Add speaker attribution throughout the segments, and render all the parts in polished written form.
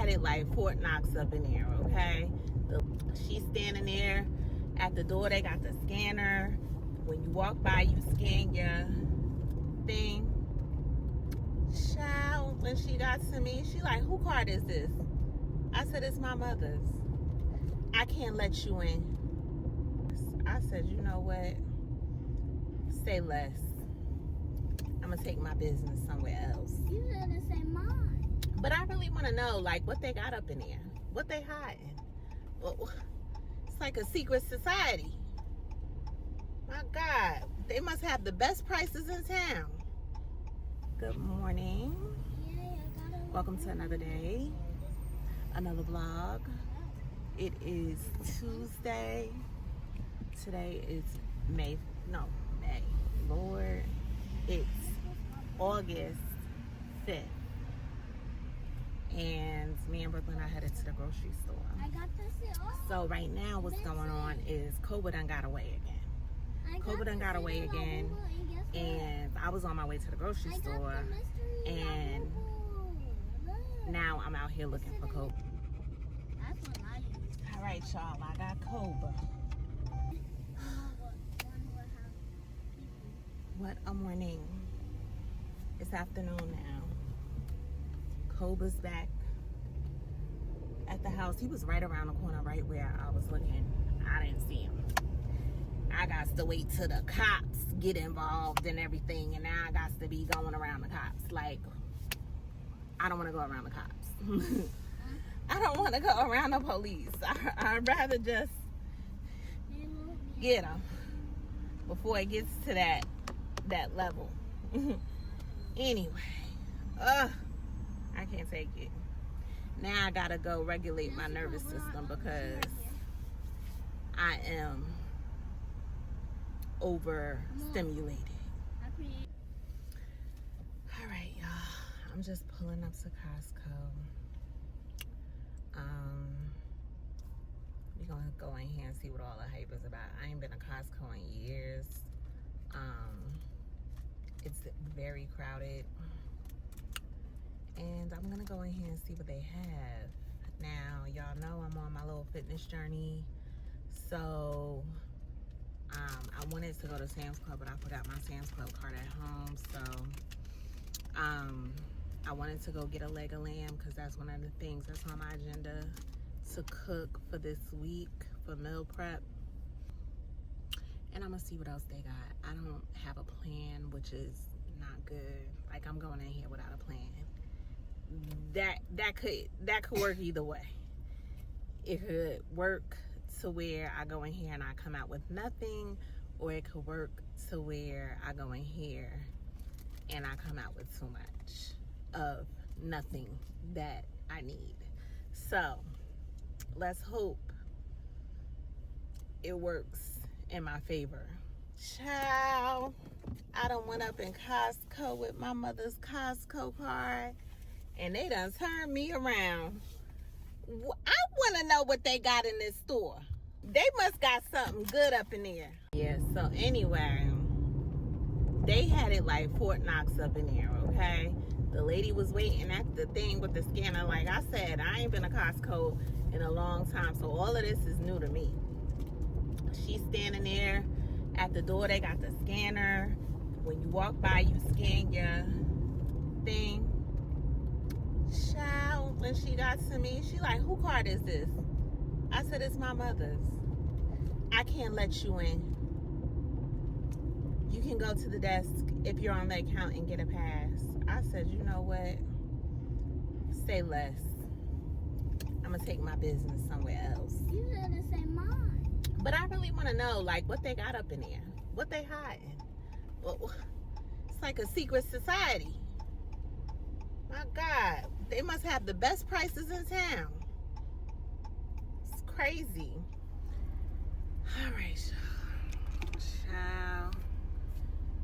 Speaker 1: had it like Fort Knox up in here, okay? She's standing there at the door. They got the scanner. When you walk by, you scan your thing. Child, when she got to me, she like, who card is this? I said, it's my mother's. I can't let you in. I said, you know what? Say less. I'm gonna take my business somewhere else.
Speaker 2: You didn't say mine.
Speaker 1: But I really want to know, like, what they got up in there. What they hiding. Well, it's like a secret society. My God. They must have the best prices in town. Good morning. Welcome to another day. Another vlog. It is Tuesday. Today is May. Lord. It's August 5th. And me and Brooklyn are headed to the grocery store.
Speaker 2: I got this.
Speaker 1: So right now what's going on is Koba done got away again. Koba done got away again. And I was on my way to the grocery store. And now I'm out here looking for Koba.
Speaker 2: That's what I use.
Speaker 1: All right, y'all. I got Koba. What a morning. It's afternoon now. Koba's back at the house. He was right around the corner, right where I was looking. I didn't see him. I got to wait till the cops get involved and everything, and now I got to be going around the cops. Like, I don't want to go around the cops. I don't want to go around the police. I'd rather just get them before it gets to that level. Anyway, I can't take it. Now I gotta go regulate my nervous system because I am overstimulated. All right, y'all. I'm just pulling up to Costco. We're gonna go in here and see what all the hype is about. I ain't been to Costco in years. It's very crowded. And I'm gonna go in here and see what they have. Now, y'all know I'm on my little fitness journey. So, I wanted to go to Sam's Club, but I forgot my Sam's Club card at home. So, I wanted to go get a leg of lamb because that's one of the things that's on my agenda to cook for this week for meal prep. And I'm gonna see what else they got. I don't have a plan, which is not good. Like, I'm going in here without a plan. That could work either way. It could work to where I go in here and I come out with nothing, or it could work to where I go in here and I come out with too much of nothing that I need. So let's hope it works in my favor. Ciao. I done went up in Costco with my mother's Costco card, and they done turned me around. I want to know what they got in this store. They must got something good up in there. Yeah, so anyway, they had it like Fort Knox up in there, okay? The lady was waiting at the thing with the scanner. Like I said, I ain't been to Costco in a long time, so all of this is new to me. She's standing there at the door. They got the scanner. When you walk by, you scan your thing. Child, when she got to me, she like, who card is this? I said, it's my mother's. I can't let you in. You can go to the desk if you're on the account and get a pass. I said, you know what? Say less. I'm gonna take my business somewhere else.
Speaker 2: You didn't say mine.
Speaker 1: But I really want to know, like, what they got up in there. What they hiding. Well, it's like a secret society. My God. They must have the best prices in town. It's crazy. All right, child.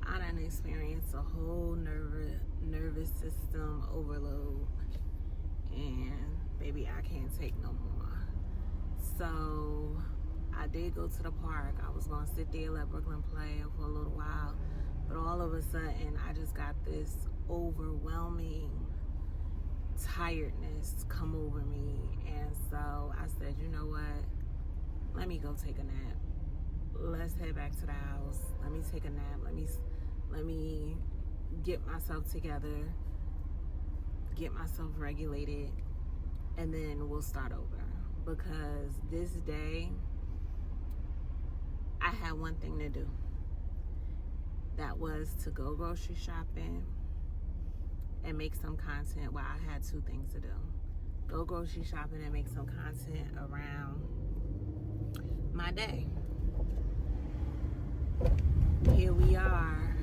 Speaker 1: I done experienced a whole nervous system overload. And, baby, I can't take no more. So, I did go to the park. I was going to sit there and let Brooklyn play for a little while. But all of a sudden, I just got this overwhelming tiredness come over me. And so I said, you know what? Let me go take a nap. Let's head back to the house. Let me take a nap. Let me get myself together, get myself regulated, and then we'll start over. Because this day, I had one thing to do. That was to go grocery shopping and make some content. Well, I had two things to do. Go grocery shopping and make some content around my day. Here we are,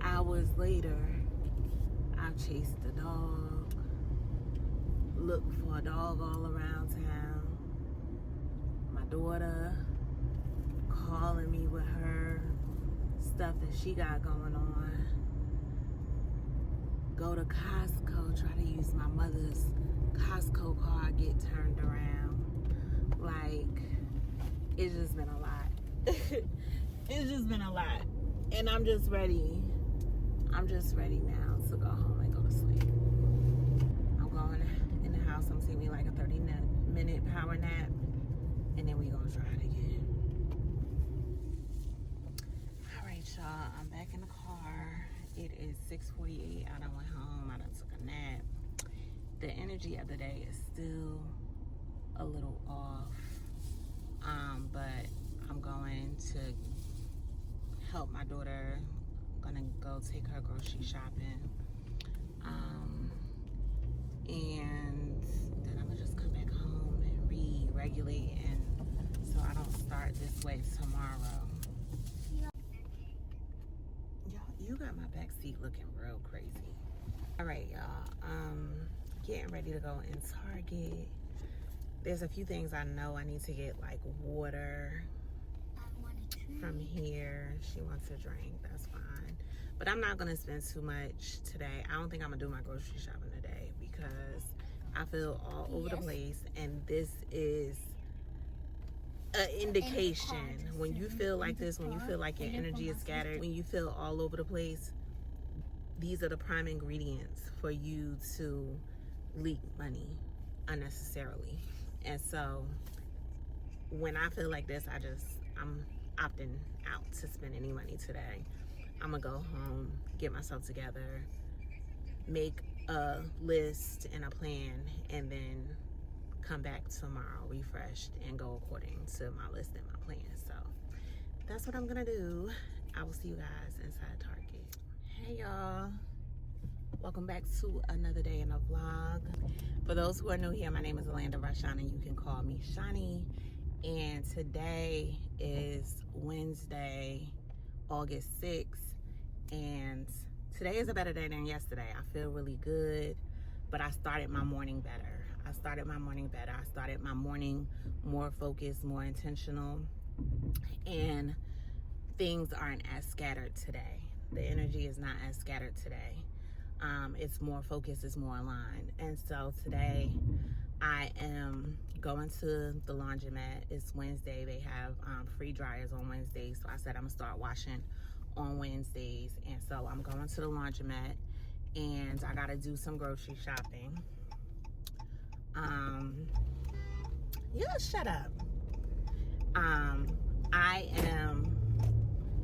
Speaker 1: hours later. I've chased the dog, looked for a dog all around town. My daughter calling me with her stuff that she got going on. Go to Costco, try to use my mother's Costco card, get turned around. Like, it's just been a lot. It's just been a lot. And I'm just ready. I'm just ready now to go home and go to sleep. I'm going in the house. I'm taking me like a 30-minute power nap. And then we gonna try it again. All right, y'all. I'm back in the car. It is 6:48. I done went home. I done took a nap. The energy of the day is still a little off. But I'm going to help my daughter. I'm gonna go take her grocery shopping. And then I'm gonna just come back home and re-regulate, and so I don't start this way tomorrow. Y'all, you got my back seat looking real crazy. All right, y'all. Getting ready to go in Target. There's a few things I know I need to get, like water from here. She wants a drink, that's fine. But I'm not gonna spend too much today. I don't think I'm gonna do my grocery shopping today because I feel all over the place, and this is an indication. When you feel like this, when you feel like your energy is scattered, when you feel all over the place, these are the prime ingredients for you to leak money unnecessarily. And so when I feel like this, I'm opting out to spend any money today. I'm gonna go home, get myself together, make a list and a plan, and then come back tomorrow refreshed and go according to my list and my plan. So that's what I'm gonna do. I will see you guys inside Target. Hey y'all, welcome back to another day in a vlog. For those who are new here, my name is Alanda Rashana. You can call me Shani. And today is Wednesday, August 6th, and today is a better day than yesterday. I feel really good, but I started my morning better. I started my morning more focused, more intentional, and things aren't as scattered today. The energy is not as scattered today. It's more focused, it's more aligned. And so today I am going to the laundromat. It's Wednesday. They have free dryers on Wednesdays. So I said I'm gonna start washing on Wednesdays. And so I'm going to the laundromat, and I gotta do some grocery shopping. Yeah, shut up. I am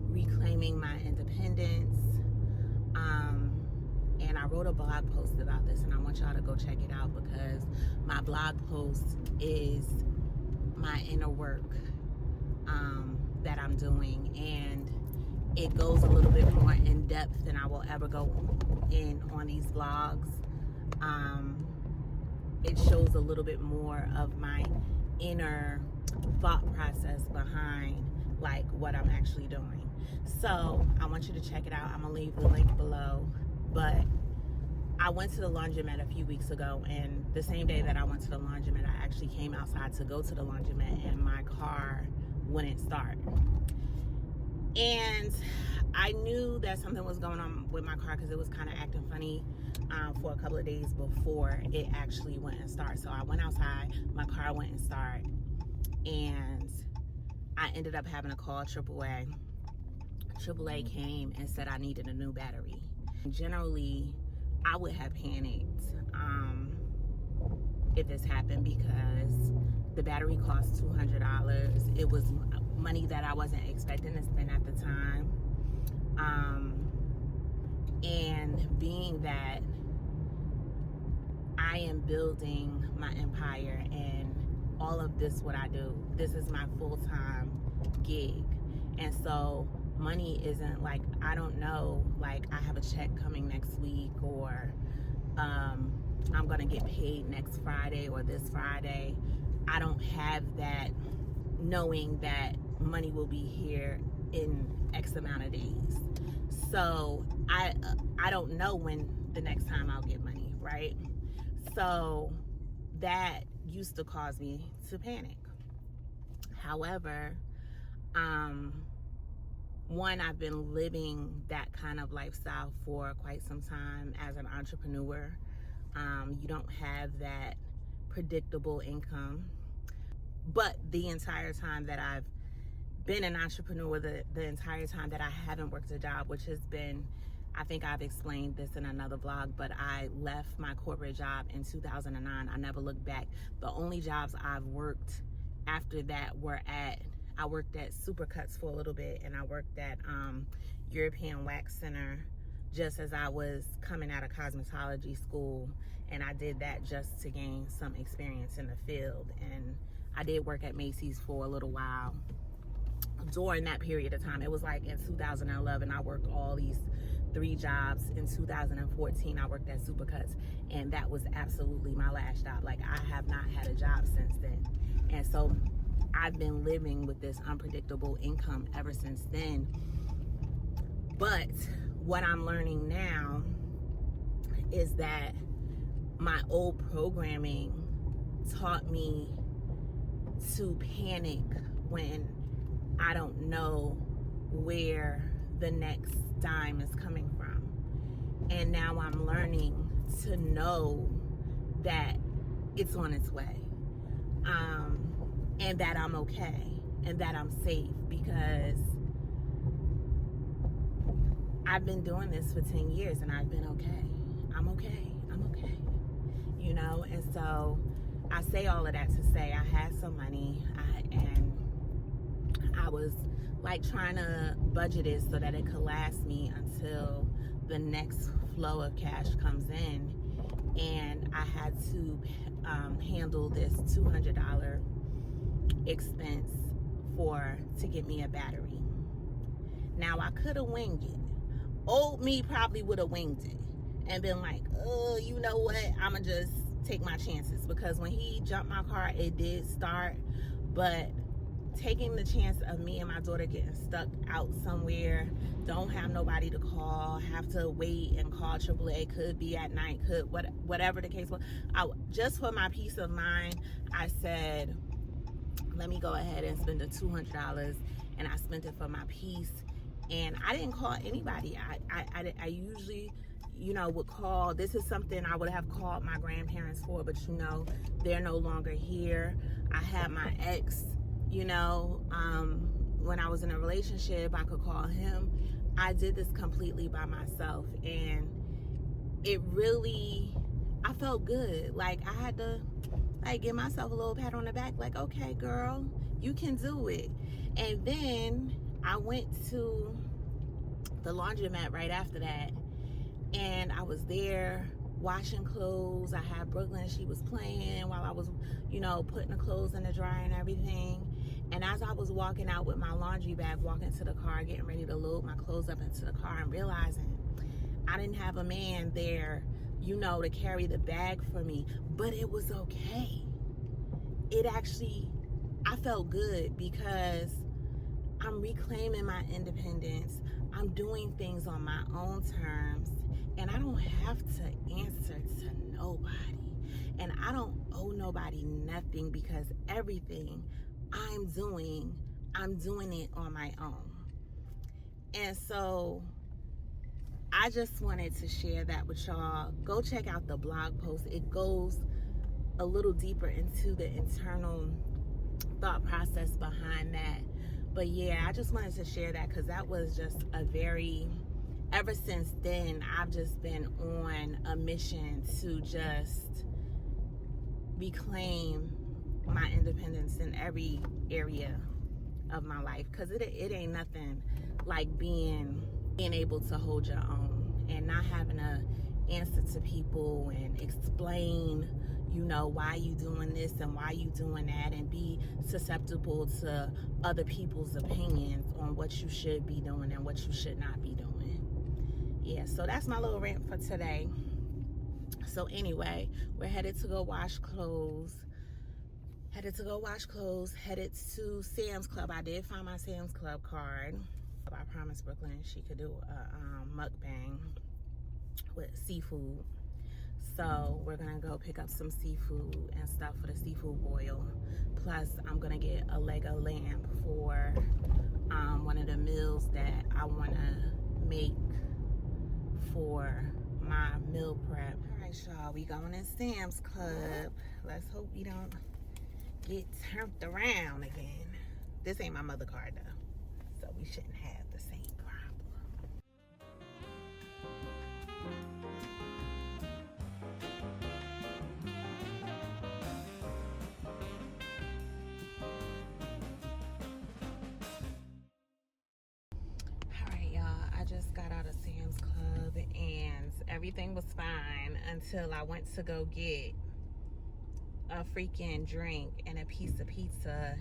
Speaker 1: reclaiming my independence. And I wrote a blog post about this, and I want y'all to go check it out because my blog post is my inner work that I'm doing, and it goes a little bit more in depth than I will ever go in on these vlogs. It shows a little bit more of my inner thought process behind like what I'm actually doing. So I want you to check it out. I'm gonna leave the link below. But I went to the laundromat a few weeks ago, and the same day that I went to the laundromat, I actually came outside to go to the laundromat, and my car wouldn't start. And I knew that something was going on with my car because it was kind of acting funny for a couple of days before it actually went and started. So I went outside, my car went and started, and I ended up having to call AAA. AAA came and said I needed a new battery. Generally, I would have panicked if this happened, because the battery cost $200. It was money that I wasn't expecting to spend at the time. And being that I am building my empire and all of this, what I do, this is my full-time gig. And so money isn't like, I don't know, like I have a check coming next week, or I'm gonna get paid next Friday or this Friday. I don't have that knowing that money will be here in X amount of days. So I don't know when the next time I'll get money, right? So that used to cause me to panic. However, one, I've been living that kind of lifestyle for quite some time as an entrepreneur. You don't have that predictable income. But the entire time that I've been an entrepreneur, the entire time that I haven't worked a job, which has been, I think I've explained this in another vlog, but I left my corporate job in 2009. I never looked back. The only jobs I've worked after that I worked at Supercuts for a little bit, and I worked at European Wax Center just as I was coming out of cosmetology school, and I did that just to gain some experience in the field. And I did work at Macy's for a little while during that period of time. It was like in 2011, I worked all these 3 jobs. In 2014, I worked at Supercuts, and that was absolutely my last job. Like, I have not had a job since then. And so I've been living with this unpredictable income ever since then. But what I'm learning now is that my old programming taught me to panic when I don't know where the next dime is coming from. And now I'm learning to know that it's on its way, and that I'm okay, and that I'm safe, because I've been doing this for 10 years and I've been okay. I'm okay. You know, and so I say all of that to say I had some money, and I was like trying to budget it so that it could last me until the next flow of cash comes in. And I had to handle this $200 expense to get me a battery. Now, I could have winged it. Old me probably would have winged it and been like, oh, you know what, I'ma just take my chances, because when he jumped my car, it did start. But taking the chance of me and my daughter getting stuck out somewhere, don't have nobody to call, have to wait and call AAA, could be at night, whatever the case was, just for my peace of mind, I said, let me go ahead and spend the $200, and I spent it for my peace. And I didn't call anybody. I usually, you know, would call. This is something I would have called my grandparents for, but you know, they're no longer here. I had my ex, you know, when I was in a relationship, I could call him. I did this completely by myself, and it really, I felt good. Like, I had to like give myself a little pat on the back, like, okay, girl, you can do it. And then I went to the laundromat right after that, and I was there washing clothes. I had Brooklyn, she was playing while I was, you know, putting the clothes in the dryer and everything. And as I was walking out with my laundry bag, walking to the car, getting ready to load my clothes up into the car, and realizing I didn't have a man there, you know, to carry the bag for me. But it was okay. It actually, I felt good, because I'm reclaiming my independence. I'm doing things on my own terms, and I don't have to answer to nobody. And I don't owe nobody nothing, because everything I'm doing it on my own. And so I just wanted to share that with y'all. Go check out the blog post. It goes a little deeper into the internal thought process behind that. But yeah, I just wanted to share that, because that was just a very ever since then, I've just been on a mission to just reclaim my independence in every area of my life, because it ain't nothing like being able to hold your own and not having to answer to people and explain, you know, why you doing this and why you doing that, and be susceptible to other people's opinions on what you should be doing and what you should not be doing. Yeah, so that's my little rant for today. So anyway, we're headed to go wash clothes. Headed to Sam's Club. I did find my Sam's Club card. I promised Brooklyn she could do a mukbang with seafood. So we're gonna go pick up some seafood and stuff for the seafood boil. Plus, I'm gonna get a leg of lamb for one of the meals that I wanna make for my meal prep. All right, y'all, we going in Sam's Club. Let's hope we don't get turned around again. This ain't my mother card though, so we shouldn't have the same problem. All right, y'all, I just got out of Sam's Club and everything was fine until I went to go get a freaking drink and a piece of pizza,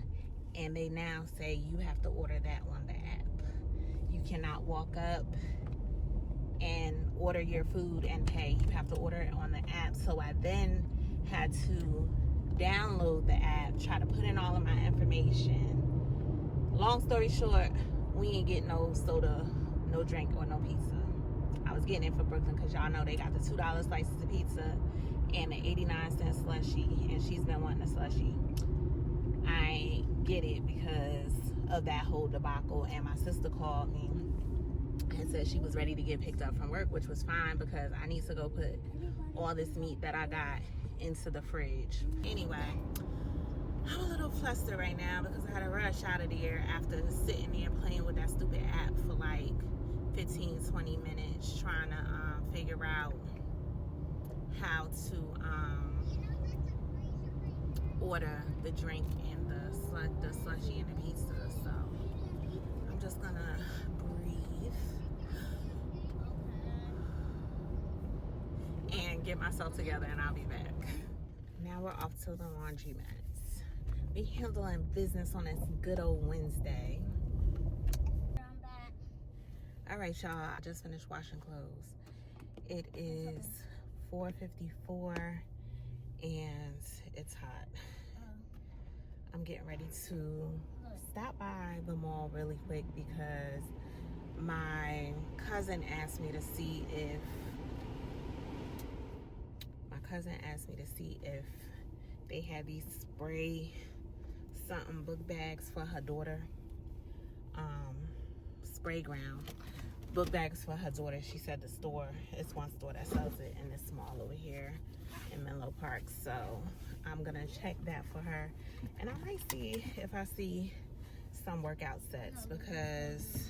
Speaker 1: and they now say you have to order that on the app. You cannot walk up and order your food and pay. You have to order it on the app. So I then had to download the app, try to put in all of my information. Long story short, we ain't get no soda, no drink, or no pizza. I was getting it for Brooklyn because y'all know they got the $2 slices of pizza and the 89-cent slushie, and she's been wanting a slushie. I ain't get it because of that whole debacle, and my sister called me and said she was ready to get picked up from work, which was fine because I need to go put all this meat that I got into the fridge. Anyway, I'm a little flustered right now because I had to rush out of there after sitting there playing with that stupid app for like 15-20 minutes trying to figure out how to order the drink and the slushie and the pizza. So I'm just gonna breathe and get myself together, and I'll be back. Now we're off to the laundromats. Be handling business on this good old Wednesday.
Speaker 2: I'm back.
Speaker 1: All right, y'all, I just finished washing clothes. It is 4:54 and it's hot. I'm getting ready to stop by the mall really quick because my cousin asked me to see if they had these spray something book bags for her daughter. Spray ground book bags for her daughter. She said the store, it's one store that sells it in this mall over here in Menlo Park. So I'm gonna check that for her, and I might see if I see some workout sets because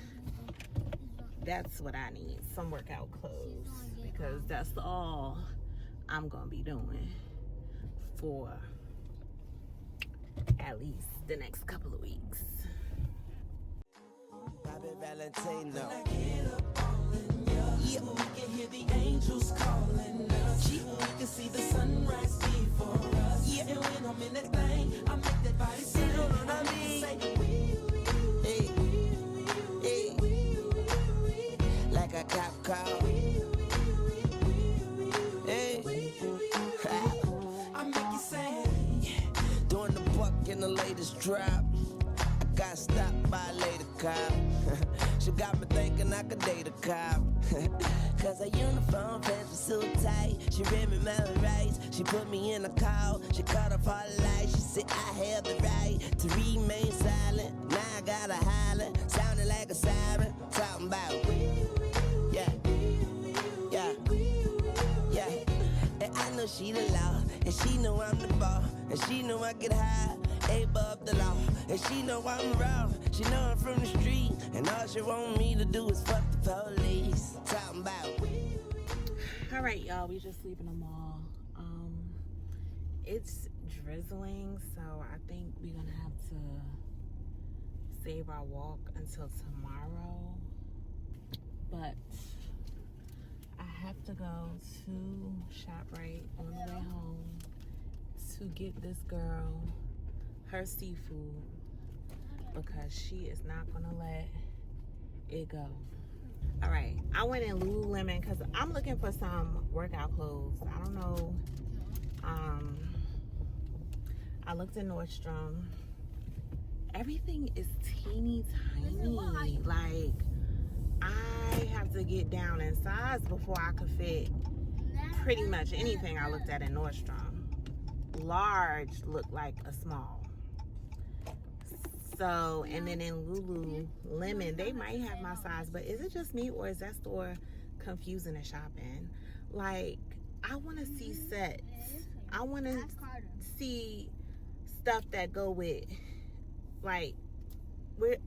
Speaker 1: that's what I need, some workout clothes, because that's all I'm gonna be doing for at least the next couple of weeks.
Speaker 3: Valentino. Yeah, we can hear the angels calling us. We can see the sunrise before us. Yeah, and when I'm in that thing, I make that body sing. You know what I mean? Hey, hey, like a cop call. Hey, I make you sing. Doing the buck in the latest drop. Got stopped by a lady cop. She got me thinking I could date a cop. Cause her uniform pants were so tight. She read me my rights. She put me in a call. She cut off all the lights. She said I have the right to remain silent. Now I gotta holler. Sounding like a siren. Talking about yeah, yeah, yeah. And I know she the law. And And she know I'm the ball, and she know I get high, above the law. And she know I'm raw, she know I'm from the street. And all she want me to do is fuck the police. Talking about.
Speaker 1: All right, y'all, we just leaving the mall. It's drizzling, so I think we're gonna have to save our walk until tomorrow. But I have to go to ShopRite on the way home to get this girl her seafood because she is not gonna let it go. All right, I went in Lululemon because I'm looking for some workout clothes. I don't know. I looked in Nordstrom. Everything is teeny tiny. Like, I have to get down in size before I could fit pretty much anything I looked at in Nordstrom. Large looked like a small. So, and then in Lululemon, they might have my size, but is it just me or is that store confusing to shop in? Like, I want to see sets. I want to see stuff that go with, like, where,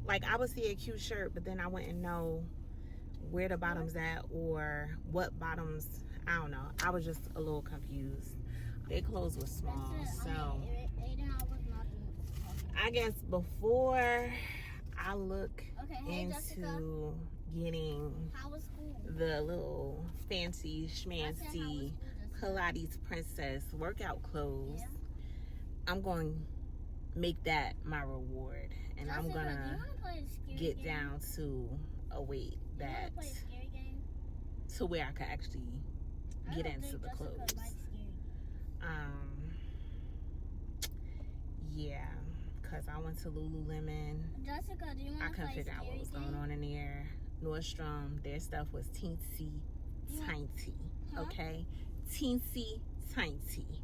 Speaker 1: like, I would see a cute shirt, but then I wouldn't know where the bottom's at or what bottoms. I don't know. I was just a little confused. Their clothes were small, so I guess before I look into getting the little fancy schmancy Pilates princess workout clothes, I'm going to make that my reward, and I'm gonna get down to a weight that to where I could actually get into the clothes. Yeah, because I went to Lululemon.
Speaker 2: Jessica, do you want
Speaker 1: I
Speaker 2: to
Speaker 1: couldn't
Speaker 2: play
Speaker 1: figure out what was
Speaker 2: scary
Speaker 1: going on in there. Nordstrom, their stuff was teensy tiny. Okay? Teensy tiny.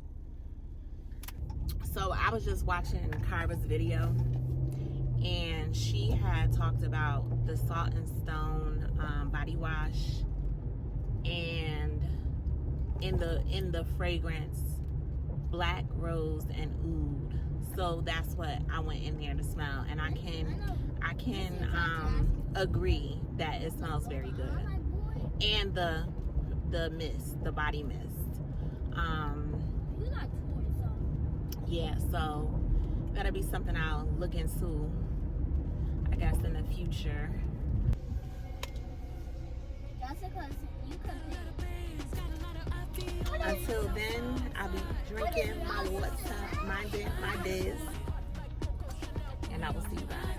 Speaker 1: So I was just watching Kyra's video, and she had talked about the Salt and Stone body wash, and in the fragrance Black Rose and Oud. So that's what I went in there to smell, and I can agree that it smells very good. And the mist, the body mist. Yeah, so that'll be something I'll look into, I guess, in the future. Until then, I'll be drinking my water, minding my biz, and I will see you guys.